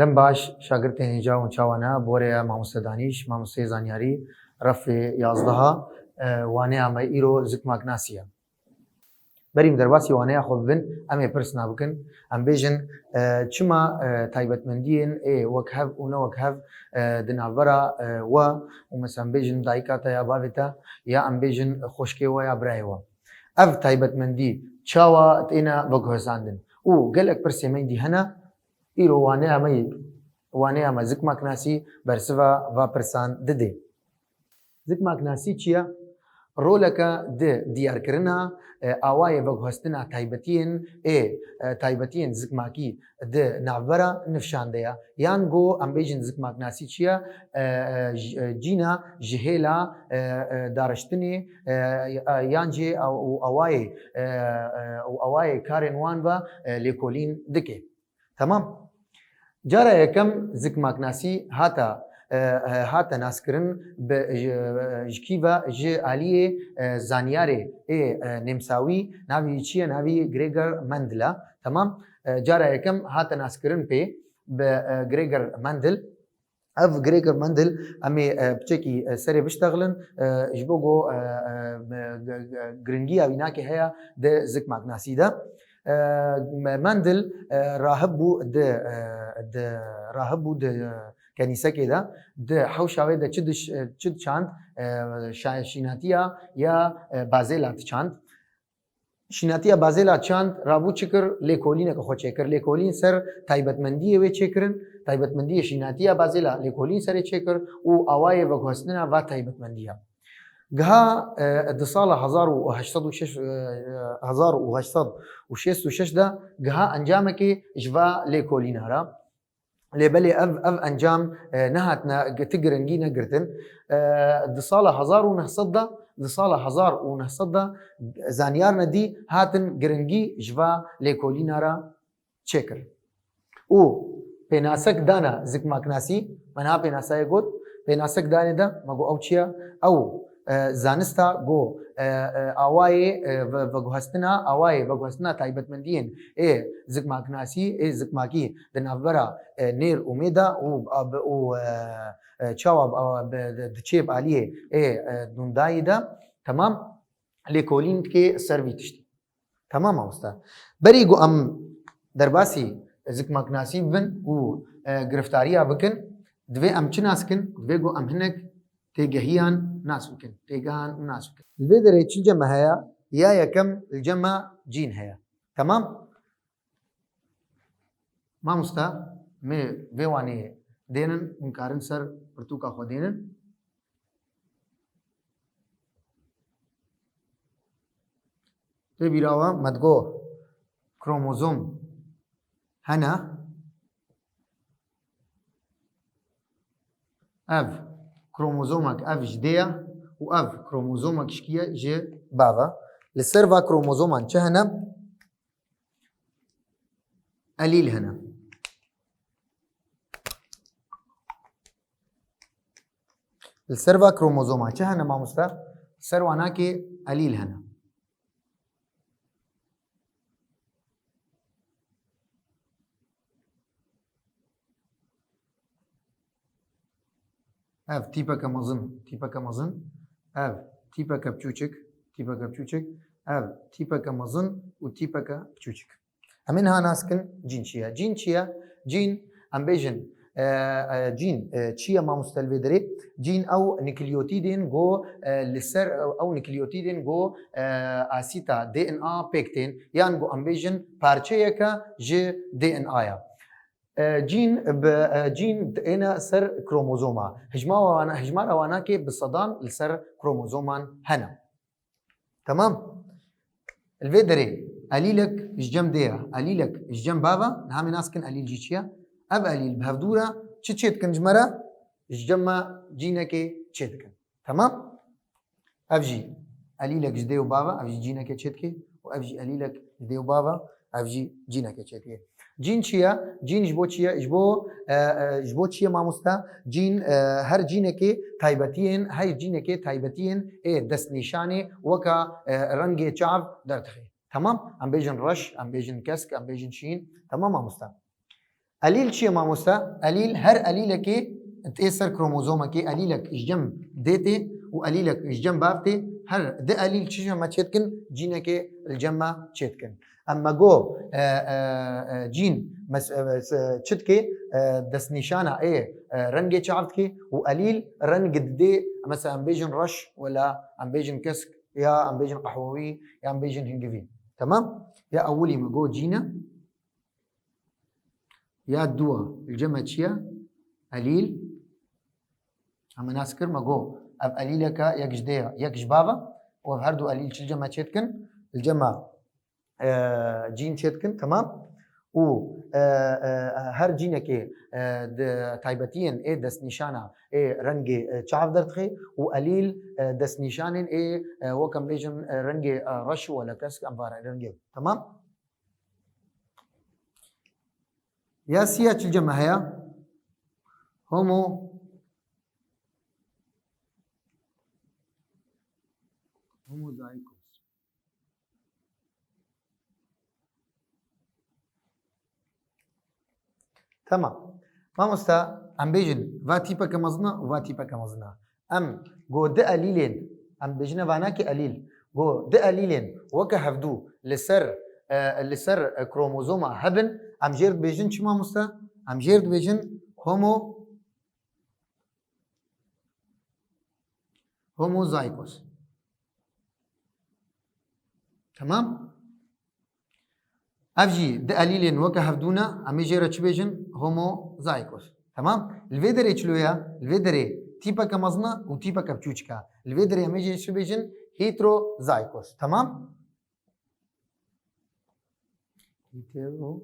دم باش شاگردên hêja û çawana boreya mamoste danîş, mamoste zanyarî refê 11 waneya me îro zikmak nasiye. Berî min derbasî waneya xwe bibin, em ê pirsina bikin, em bêjin çima taybetmendiyên wek hev û ne wek hev di navbera we û mesela em bêjin dayîka te ya bavê te ya em bêjin xoşkê we ya birayê we. Ev taybetmendî çawa têne veguhezandin û gelek pirsê me dî hene îro waneya me zikmak nasî bersiva va pirsan didê. Zikmak nasî çi ye? Roleke di diyarkirina awayê veguhestina taybetiyên taybetiyên zikmakî di navbera nifşande ye. Yan got em bêjin zikmak nasî çi ye? Cîna ji hêla dareştinê yan jê awayê karên wan ve lêkolîn dike. Tamam? Cara yekem zikmak nasî hate naskirin ji kî ve ji aliyê zanyarê nêmsawî navê çi ye? Navê Gregor Mendel e. Tamam? Cara yekem hate naskirin pê bi Gregor Mendel. Ev Gregor Mendel em ê piçekî serê biştexilin ji bo got giringiya wî nakê heya di zikmak nasî de. Mendel rahib bû di kenîsekê de di hewşa wê de çi diçand? Şînatiya ya bazêla diçand. Şînatiya bazêla çand rabû çi kir? Lêkolîneke xwe çêkir. Lêkolîn ser taybetmendiyê wê çêkirin, taybetmendiyê şînatiya bazêla lêkolîn serê çêkir û awayê veguhestina va taybetmendiya. Giha di sala 1866 de giha encamekê ji va lêkolîna re. Lêbelê ev encam nehatine ti giringî negirtin. Di sala 1900 de zanyar nedî hatin giringî ji va lêkolîna re çêkir. û pênasek dana zikmak nasî, me niha pênasayê got, pênasek danê de me got ew çi ye? Ew zanista got awayê veguhestina taybetmendiyên zikmak nasî zikmakî di navbera nêr û mê de û çawa diçê bi aliyê dûndayî de tamam lêkolîn dike ser vî tiştî. Tamam mamoste. Berî got em derbasî zikmak nasî bibin û giriftariya bikin, divê em çi nas bikin? Divê got em hinek têgehiyan nas bikin. Li vê derê çil cem me heye? Ya yekem li cema cîn heye. Tamam? Mamoste me vê waneyê dênin hûn karin ser pirtûka xwe dênin. Tê bîra we me digot kromozom hene. Ev kromozomek ev ji dê ye û ev kromozomek ji kî ye? Ji bava. Li ser va kromozoman çi hene? Elîl hene. Li ser va kromozoman çi hene mamoste? Ser wanakê elîl hene. Ev tîpeke mezin, ev tîpeke piçûçik, ev tîpeke mezin û tîpeke piçûçik. Em ê niha nas bikin cîn çi ye? Cîn çi ye? Cîn em bêjin cîn çi ye mamoste li vê derê? Cîn ew nukleotîdên got li ser ew nukleotîdên got asîta DNA pêk tên yan got em bêjin parçeyeke ji DNA-ya. Cîn têne ser kromozoma. Hejmara wanakê bi sedan li ser kromozoman hene. Tamam? Li vê derê elîlek ji cem dê ye, elîlek ji cem bava, niha em ê nas bikin elîl jî çi ye? Ev elîl bi hevdû re çi çê dikin ji me re? Ji cema cînekê çê dikin. Tamam? Ev jî elîlek ji dê û bava, ev jî cînekê çê dike û ev jî elîlek ji dê û bava, ev jî cînekê çê dike. Cîn çi ye? Cîn ji bo çi ye? Ji bo çi ye mamoste? Cîn her cînekê taybetiyên destnîşanê weka rengê çav derdixe. Tamam? Em bêjin reş, em bêjin kesk, em bêjin şîn. Tamam mamoste? قليل شيء ما مستا قليل هر قليلك تأثر كروموزومك قليلك إججم ديتي وقليلك إججم بابتي هر ده قليل شيء ما تشتكن جينك الجمع تشتكن اما جو جين تشتكي دس نشانه ايه رنجي شعبتكي وقليل رنج دي مثلا ام بيجن رش ولا ام بيجن كسك يا ام بيجن قحووي يا ام بيجن هنجفي تمام يا اولي ما جو جينا يا دوا الجمع تشيا قليل اما ناسكر ما جو اب قليلك يكش ديا يكش بابا وهردو قليل شو الجمع تشتكن الجمع جين تشتكن تمام و هر جينك تايبتين اي دس نشانه اي رنجي شعب درتخي وقليل دس نشان اي وكم بيجن رنجي رش ولا كسك امبارح رنجي تمام يا سيا الجمع هي هوموزايكوس تمام ما مستا ام بيجن فاتي بك مزنا وفاتي بك مزنا ام جو د قليلين ام بيجنا فاناكي قليل جو د قليلين وك هفدو لسر كروموزوما هبن ام جيرد بيجن شما مستا ام جيرد بيجن هوموزايكوس تمام افجي د قليلين وك هفدونا ام جيرد شبيجن هوموزايكوس تمام الفيدري تشلويا الفيدري تيبا كمزنا وتيبا كبتشوشكا الفيدري اميجي شبيجن هيتروزايكوس تمام هيترو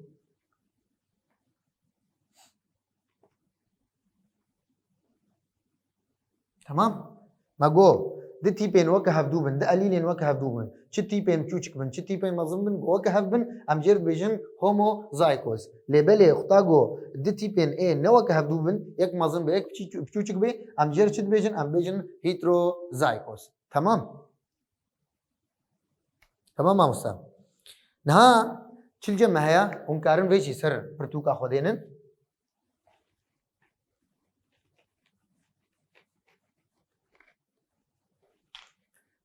تمام ما جو د تيبين وك هفدوبن د قليلين وك هفدوبن شي تيبين بتشوشك بن شي تيبين مزن وك هفبن ام جيرد بيجن هوموزايكوس لبلي اختاغو د تيبين اي نوك هفدوبن يك مزن بيك بتشوشك بي ام جيرد شد بيجن ام بيجن هيتروزايكوس تمام تمام ما مسا نها چل جمع هيا انكارن ويشي سر برتوكا خودينن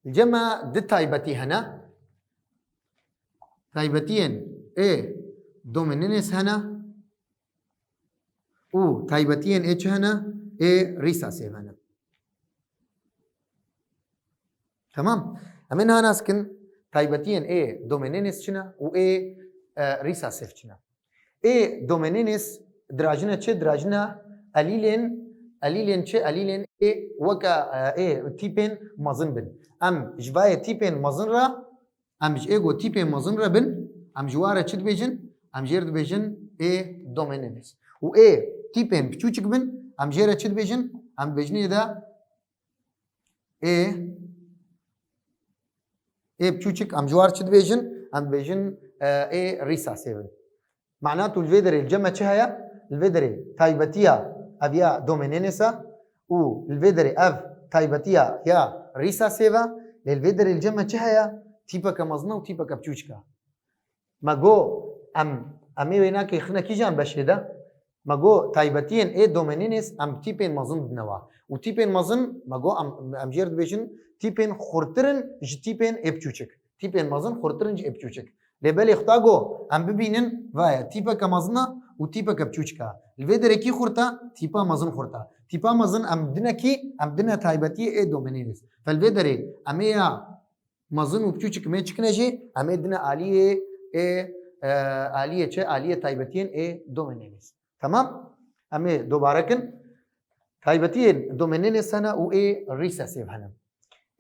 الجمع د تايبتي هنا تايبتين اي دومينينس هنا و تايبتين اتش هنا اي ريساسيف هنا تمام امين هنا سكن تايبتين اي دومينينس شنا و اي ريساسيف شنا اي دومينينس دراجنا تش دراجنا قليلين تش قليلين اي وكا اي تيبين مازن بن ام جوايه تيبين مازن را ام ايجو تيبين مازن را بن ام جواره تشد بيجن ام جيرد بيجن اي دومينينس و اي تيبين بتشوچك بن ام جيره تشد بيجن ام بيجني دا اي بتشوچك ام جوار تشد بيجن ام بيجن اي ريسا 7 معناته الفيدري الجمع تشهيا الفيدري تايبتيا ابيا دومينينسا و الفيدري اف تايبتيا يا ريسا 7 للفيدري الجمع تشهيا تيبا كمزنا وتيبا كبتشوچكا ما جو امي ويناك يخنا كيجان بشهده ما جو تايبتين اي دومينينس ام تيبين مزن بنوا وتيبين مزن ما جو ام جيرد بيجن تيبين خورترن ج تيبين ابچوچك تيبين مزن خورترن ج ابچوچك لبل اختاغو ام ببينن فايا تيبا كمزنا وتيبا كبچوچكا الفيدر كي خورتا تيبا مزن خورتا تيبا مزن ام دنكي ام دنا تايبتي اي دومينينس فالفيدر اميا مزن وبچوچك ميچكنجي ام دنا عليه اي آلية چه آلية تايبتين اي دومينينس تمام امي دوباره كن تايبتين دومينينس هنا و اي ريساسيف هنا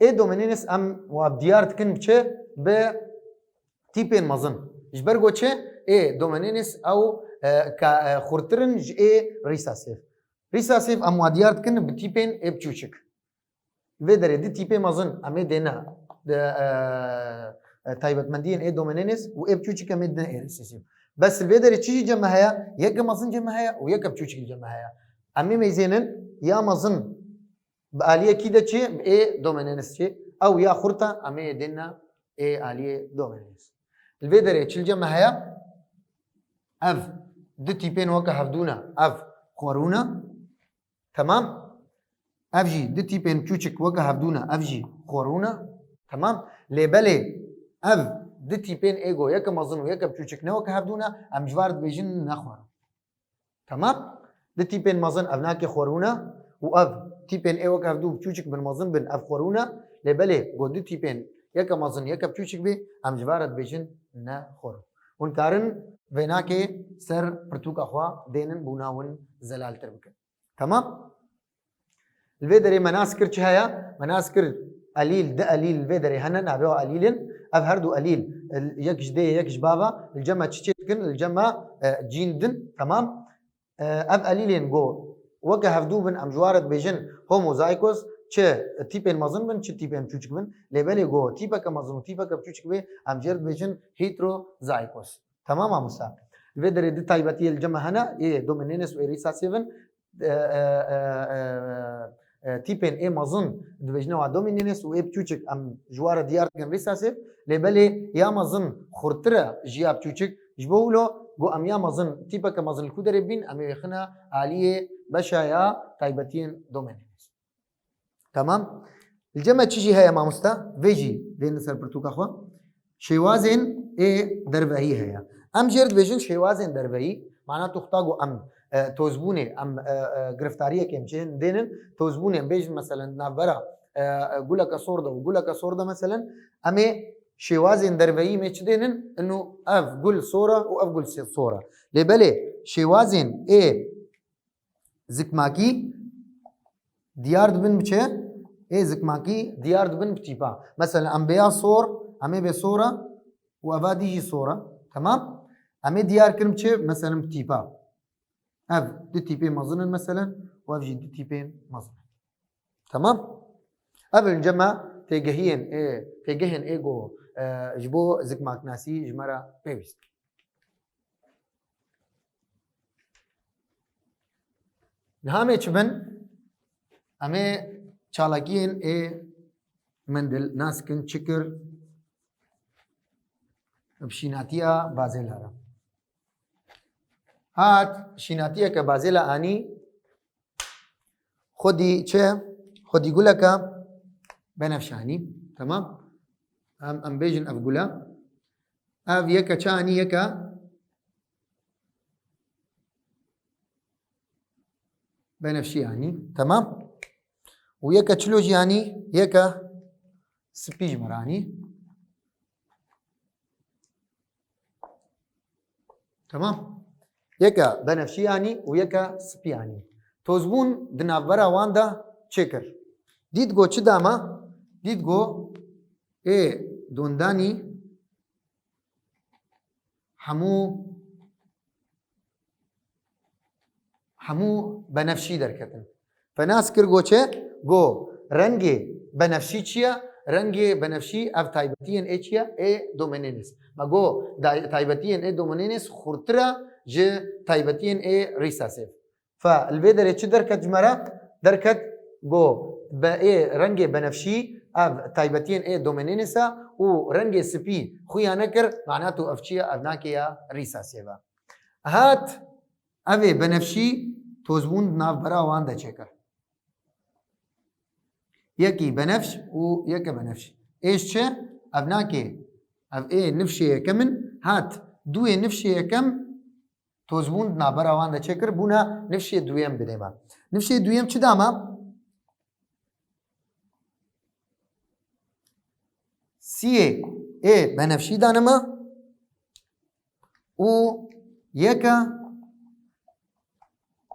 اي دومينينس ام وابديارت كن چه ب تيبين مزن جبرغو چه اي دومينينس او كا خورترن ج اي ريساسيف ام واديارت كن بتيبين اي بچوچك فيدر دي تيبين مزن امي دينا تايبت مندين اي دومينينس و اي بچوچك امي دينا اي ريساسيف بس الفيدر تشي جمع هيا يك مزن جمع هيا ويك بچوچك جمع هيا امي ميزينن يا مزن بآلية كده چه باي دومينينس چه او يا خورتا امي دينا اي آلية دومينينس الفيدر تشي جمع هيا اف دو تیپین وکه هفدونا اف خورونا تمام اف جی دو تیپین بچوچک وکه هفدونا اف جی خورونا تمام لبله اف دو تیپین ایگو یک مزن و یک بچوچک نه وکه هفدونا ام جوارد بیجن نخورو تمام دو تیپین مزن اف ناکی خورونا و اف تیپین ای وکه هفدو بچوچک بن مزن بن اف خورونا لبله گو دو تیپین یک مزن یک بچوچک بی ام جوارد بیجن نخورو ون کارن ویناکه سر پرتوک اخوا دینن بوناون زلال تربکن تمام الفيدري مناسكر چهايا مناسكر قليل ده قليل الفيدري هنن ابيو قليلن اب هردو قليل يكش دي يكش بابا الجمع تشيتكن الجمع جيندن تمام اب قليلين جو وجه هفدوبن ام جوارد بيجن هوموزايكوس چه تيبين مازن بن چه تيبين چوچك بن ليبلي جو تيبا كمازن تيبا كچوچك بي ام جرد بيجن هيتروزايكوس تمام امسا الفيدري دي تايبتي الجمع هنا ايه دومينينس وإريسا 7 تيبين اي مازن دبجنوا دومينينس و اي بچوچك ام جوار ديار كن ريساسيف لبلي يا مازن خورترا جياب چوچك جبولو جو ام يا مازن تيبا كمازن الكودري بين ام يخنا عاليه بشايا تايبتين دومينينس تمام الجمع تشي هي ما مستا فيجي دين سر برتوك اخوا شيوازن اي دربهي هي ام جرد بيجن شيوازن دربهي معناته تختاجو ام توزبوني ام گرفتاریه که میشن دینن توزبوني بیش مثلا نابرا گولک سوردا و گولک سوردا مثلا امی شوازن درویی میچ دینن انه اف گول صوره و اف گول صوره لبله شوازن ای زکماکی دیارد بن بچه ای زکماکی دیارد بن بتیپا مثلا ام بیا صور امی به صوره و افادیجی صوره تمام امی دیار کرم چه مثلا بتیپا اف دو تيبين مظن مثلا واف جي دو تيبين مظن تمام قبل الجمع تيجهين ايجو جبو زك ماكناسي جمرة بيوست نهامي چبن امي چالاكين مندل ناسكن چكر بشيناتيا بازل هرم هات شيناتيه كبازيلا اني خدي چه خدي گولك بنفشاني تمام ام بيجن افغولا اف يكا چاني يكا بنفشياني تمام ويكا چلوجياني يكا سبيج مراني تمام يكا بنفشياني ويكا سبياني توزبون دنابرا واندا چكر ديد گو چداما ديد گو اي دونداني همو بنفشي دركتن فناس كر گو چه گو رنگي بنفشي چيا رنگي بنفشي اف تايبتين اي چيا اي دومينينس ما گو تايبتين اي دومينينس خورترا ج تايبتين اي ريساسيف فالفيدر چه دركت جمرة دركت جو باي رنگي بنفشي اف تايبتين اي دومينينسا و رنگي سبي خويا نكر معناته افشيا ابناكيا ريساسيفا هات اوي بنفشي توزبون ناف برا واندا چكر يكي بنفش و يكا بنفش ايش چه ابناكي اف اي نفشي كمن هات دوي نفشي كم توزبون نابرا واندا چكر بونا نفشي دويم بديما نفشي دويم چه داما سي اي بنفشي دانما و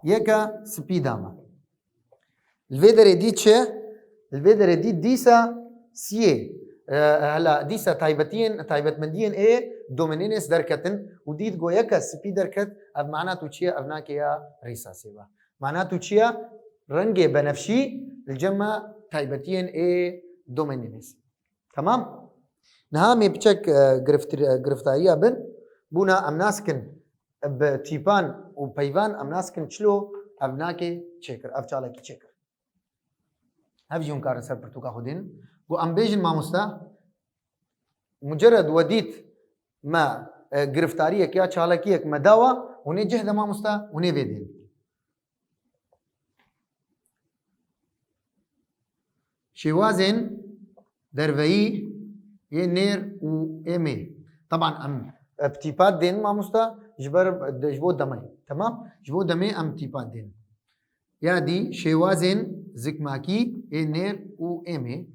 يكا سبي داما الفيدر دي چه الفيدر دي ديسا سي هلا ديسا تايبت مندين اي دومينينس دركتن وديد جو يكا سبي دركت اب معناته چيا ابناكيا ريساسيبا معناته چيا رنگي بنفشي الجمع تايبتين اي دومينينس تمام نهامي بچك گرفتايا بن بونا امناسكن بتيبان و بيوان امناسكن چلو ابناكي چكر افچالكي چكر هفجون كارن سر برتوكا خودين جو امبيجن ماموستا مجرد وديت ما گرفتاریه کیا چالاکیه مداوا وني جهد ما مستا وني فيدين شوازن درفي ينير و ايمي طبعا ام ابتيبات دين ما مستا جبو دمي تمام جبو دمي ام ابتيبات دين يا دي شوازن زكماكي ينير و ايمي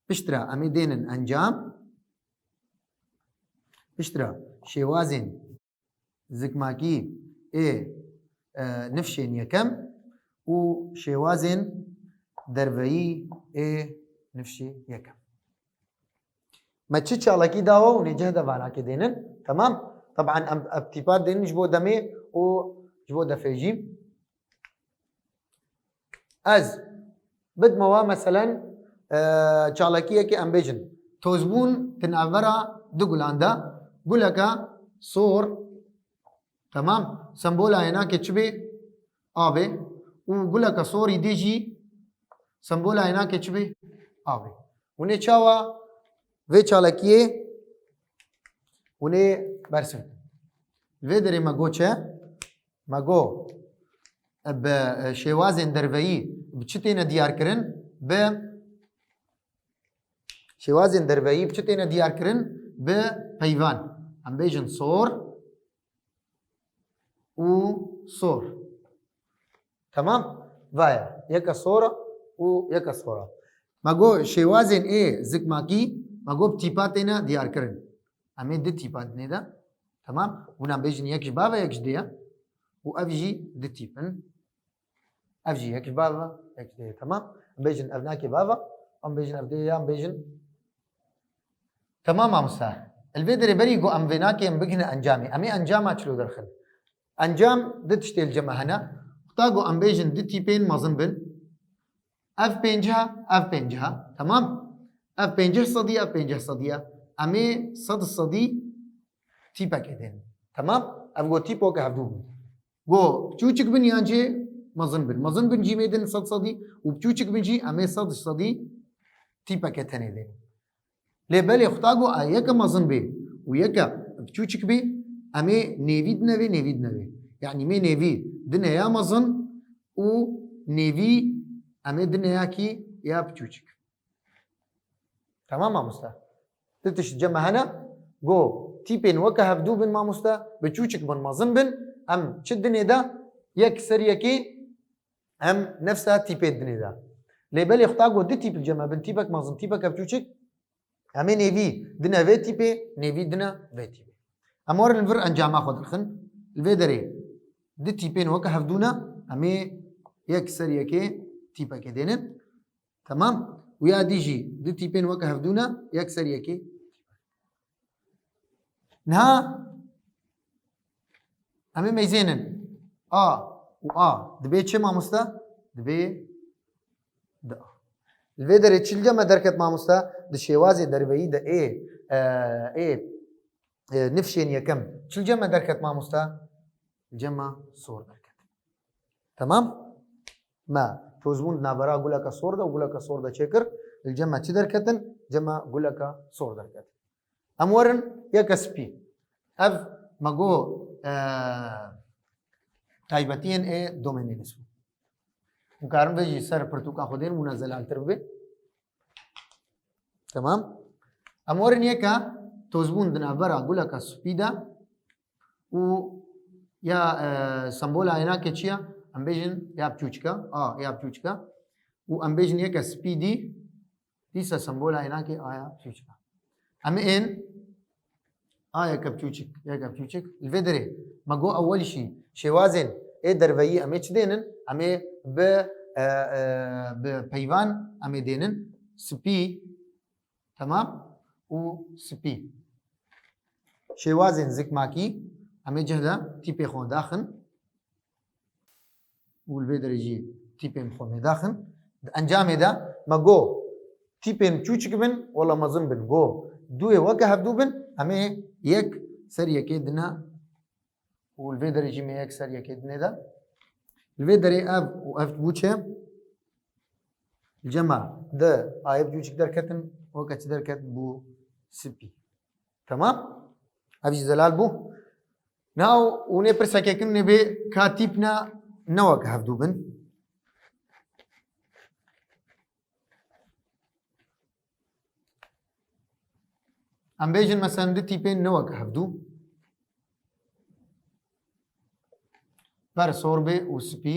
بشترى امي دينن انجام بشترى شوازن زكماكي نفشين يكم و شوازن درفي نفشي يكم ما تشتش على كده ونجهد على كده تمام طبعا ابتيبات دين جبو دمي و جبو دفيجي از بد موا مثلا چالاکیه که امبیجن توزبون تنعورا دقلاندا قلقا صور تمام سمبولا هنا كتشبه آبي وقلقا صور يديجي سمبولا هنا كتشبه آبي ونه چاوا و چالاکیه ونه برسن و داری مگو چه مگو بشوازن دروایی بچتينا ديار كرن ب شوازن دروایی بچتينا ديار كرن ب بيوان ام بيجن صور و صور تمام فايا يكا صورة و يكا صورة ماغو شوازن زكماكي ماغو بتيباتينا ديار كرن امي دي تيبات نيدا تمام ونام بيجن يكش بابا يكش ديا و افجي دي تيبن افجي يكش بابا يكش ديا تمام بيجن ابناكي بابا ام بيجن ابديا ام بيجن تمام امسا الفيدري بري جو ام فيناكي ام بجنا انجامي امي انجام اتشلو درخل انجام دتشتي الجمع هنا اختاقو ام بيجن دتي بين مازن بن اف بينجها اف بينجها تمام اف بينجه صدي اف بينجه صديه امي صد الصدي تيبا كدين تمام ابغو تيبو كهدوب جو تشوچك بن يانجي مازن بن جي ميدن صد صدي وبتشوچك بن جي امي صد صدي تيبا كتني دين لبالي اختاقو ايكا مازن بي ويكا بتشوچك بي امي نيفيد نوي يعني مي نيفي دنا يا مازن و نيفي امي دنا ياكي يا بتشوچك تمام ما مستا تتش جمع هنا جو تيبين وكا هفدوبن ما مستا بتشوچك بن مازن بن ام شدني دا يكسر يكي ام نفسها تيبين دني دا لبالي اختاقو دي تيب الجمع بن تيبك مازن تيبك بتشوچك امي نيفي دنا في تيبي نيفي دنا في تيبي امور الفر انجام اخذ الخن الفيدري دي تيبين وكا هفدونا امي يكسر يكي تيبا كدينن تمام ويا ديجي دي تيبين وكا هفدونا يكسر يكي نها امي ميزينن دبي تشي ما مستا دبي دا الفيدري تشلجا ما دركت ما مستا دشيوازي دربي دا نفشين يكم شو الجمع دركت ما مستا الجمع صور دركت تمام ما توزمون نابرا اقول لك صور ده واقول لك صور ده شكر الجمع شي دركتن جمع اقول لك صور دركت امورن يكسبي اف ماغو تايبتين دومينين اسمه مقارن بيجي سر برتوكا خدين منزل على التربه تمام امورن يكا توزبون دنا برا اقول لك سبيدا و يا سمبولا هنا كتشيا امبيجن يا بتوچكا يا بتوچكا و امبيجن يك سبيدي ديسا سمبولا هنا كي يا بتوچكا ام ان يا كبتوچك يا كبتوچك الفيدري ما جو اول شيء شوازن دربي امي تشدينن امي ب بيفان امي دينن سبي تمام و سبي شوازن زكماكي امي جهدا تيبي خون داخن والفيدر يجي تيبي مخون داخن انجام دا ما جو تيبي تشوچك بن ولا مازن بن جو دوي وكا هبدوبن امي يك سر يكدنا والفيدر يجي مي يك سر يكدنا دا الفيدر اب واف بوچه الجمع ده ايب جوچك دركتن وكا دركت بو سبي تمام ابي زلال بو ناو وني برسككن نبي كاتيبنا نوك هفدوبن ام بيجن مثلا دي تيبين نوك هفدو بر صوربي وسبي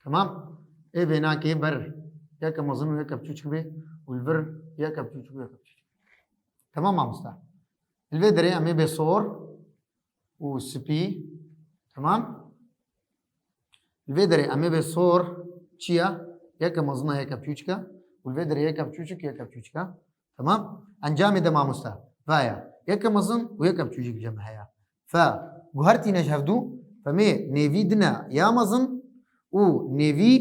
تمام ايه بيناك ايه بر يا كمظن يا كبتشوش بي والبر يا كبتشوش بي تمام ما مستعد الفيدري امي بصور وسبي تمام الفيدري امي بصور تشيا يا كمظن يا كبتشوشكا والفيدري يا كبتشوشك يا كبتشوشكا تمام انجامي ده ما مستعد فايا يا كمظن ويا كبتشوشك جمعها فجوهرتي نجهفدو فمي نيفيدنا يا مظن و نيفي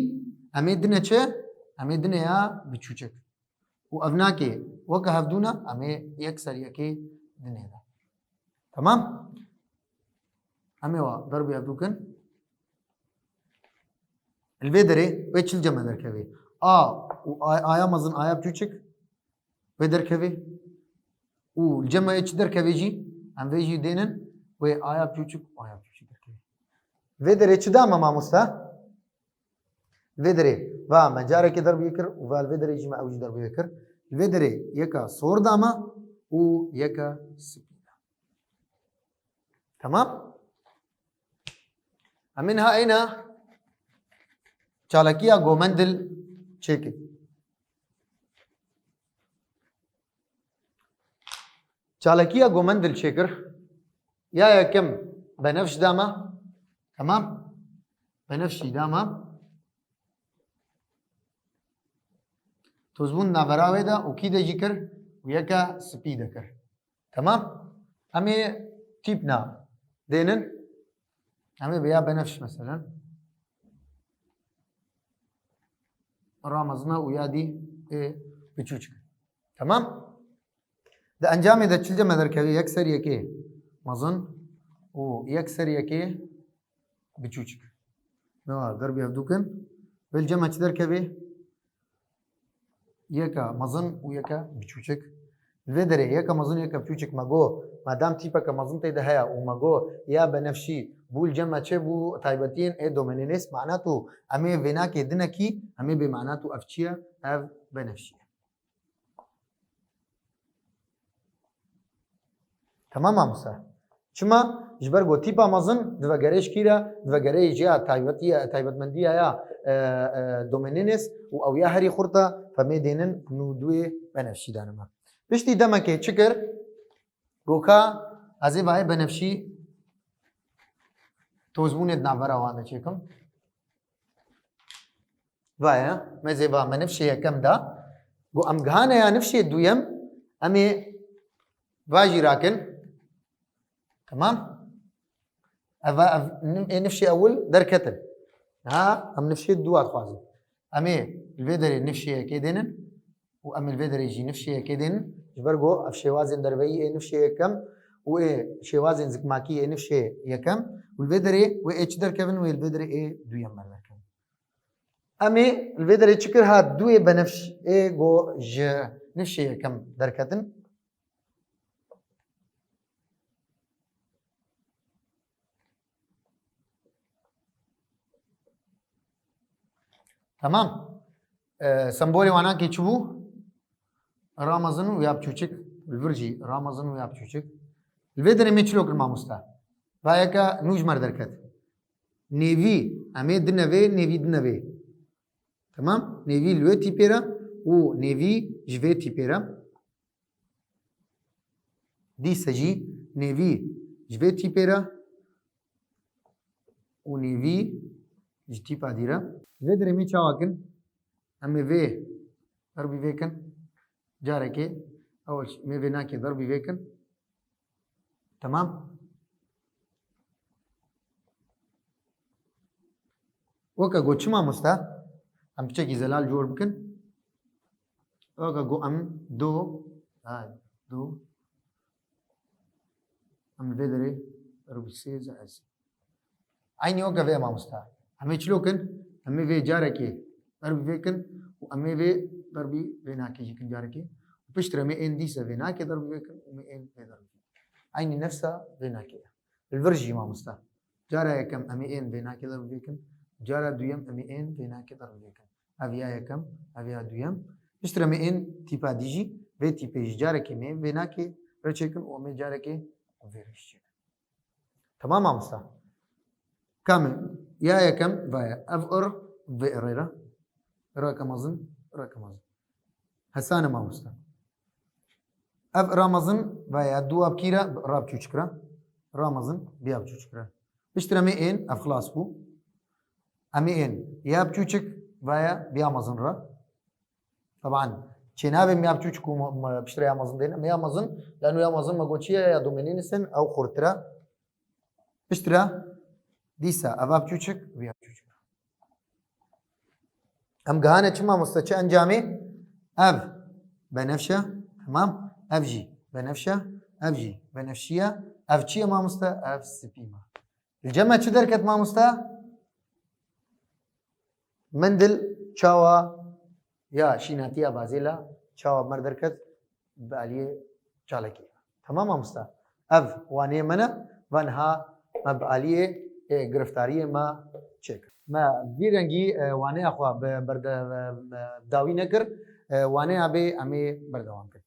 اميدنا چه اميدنا يا بچوچك و افناكي وكا هفدونا امي يكسر يكي دنيا تمام امي وا ضرب يبدوكن الفيدري ويش الجمع دركبي و ايا مظن ايا بچوچك ودركبي و الجمع يش دركبي جي ام فيجي دينن و ايا بچوچك ايا بچوچك دركبي فيدري چدا ما مستا الفيدري va مجارة كي ضرب يكر وفا الفيدري يجي مع اوجي ضرب يكر الفيدري يكا صور داما ويكا سبينا تمام امنها اين चालकिया गोमंदल चेके चालकिया गोमंदल शेकर يا كم بنفش داما تمام بنفشي داما توزبون نافراوي دا وكيدا جيكر ويكا سبيدا كر تمام امي تيبنا دينن امي بيا بنفش مثلا رامزنا ويادي ايه بچوچك تمام ده انجامي ده چلجه مدركوي يكسر يكي مظن ويكسر يكي بچوچك نوع ضرب يبدوكن بالجمع دركبي يكا مظن ويكا بچوچك الفيدري يكا مظن يكا بچوچك ماغو ما دام تيبا كمظن تيدا هيا وماغو يا بنفشي بول جمع چه بو تايبتين اي دومينينيس معناته امي فيناكي دنكي امي بمعناته افچيا اف بنفشي تمام مسا شما جبر گو تيبا مظن دفگريش كيرا دفگريش جا تايبت منديا يا دومينينيس او يا هري خرطة فمي دينن نودوي بنفشي دانما بشتي دمكي چكر گوكا ازي باي بنفشي توزبون نافرا وانا چيكم وايا مزيبا منفشي كم دا گو ام غانا يا نفشي دويم امي واجي راكن تمام نفشي اول دركتن ها ام نفشي دوات خوازي امي الفيدري نفشي كيدن وام الفيدري يجي نفشي كيدن جبرغو افشي وازن دربي نفشي كم و شي وازن زكماكي نفشي يكم والفيدري و اتش دركبن والفيدري اي دويم مركن امي الفيدري تشكر ها دوي بنفش اي جو ج نفشي كم دركتن تمام سمبولي وانا كي تشبو رامزن ويا بچوچك الفرجي رامزن ويا بچوچك الفيدري ميچلوك الماموستا بايكا نوج مر دركت نيفي امي دنوي نيفي دنوي تمام نيفي لو تيبيرا و نيفي جفي تيبيرا دي سجي نيفي جفي تيبيرا و نيفي جتي باديرا الفيدري مي چاواكن امي في ضربي فيكن جاركي اول شيء مي فيناكي ضربي فيكن تمام وكا گو چما مستا ام چکی زلال جوړ بکن وكا گو ام دو دو ام الفيدري ضربي سيز از عيني وكا في ما مستا امي چلوكن امي في جاركي ضربي فيكن وامي في ضربي فيناكي جيكن جاركي وبشتري مي ان ديسا فيناكي ضربي فيكن ومي ان في ضربي عيني نفسها فيناكي الفرجي ما مستا جارة يكم أمي إن بينا كده بيكن جارة دويم أمي إن بينا كده بيكن أبيا يكم أبيا دويم اشتري أمي إن تيبا ديجي في تيبا جارة كمي بينا كي رشيكن وأمي جارة كي وفيرشيكن تمام ما مستا كامل يا يكم فيا أفقر فيريرا رقم أظن هسانة ما مستا اف رامزن ويا دو ابكيرا راب تشكرا رامزن بيا تشكرا اشتري مئين اف خلاص بو امئين يا بتشك ويا بيا مزن را طبعا چنابه ميا بتشكو بشتري امازون دين ميا مزن لانه يا مزن ما قوتشيا يا دومينين سن او خورترا اشترا ديسا افا بتشك بيا تشكرا ام جهانه چما مستچ انجامي اف بنفشه تمام اف جي بنفشه اف جي بنفشيه اف تشي ما مستا اف سبيما الجمع شو دركت ما مستا مندل شاوا يا شيناتيا بازيلا شاوا مر دركت باليه چالكي تمام ما مستا اف واني منا وانها ما باليه گرفتاری ما چک ما بیرنگی وانه اخوا برد داوی نکر وانه ابي امي بردوام کرد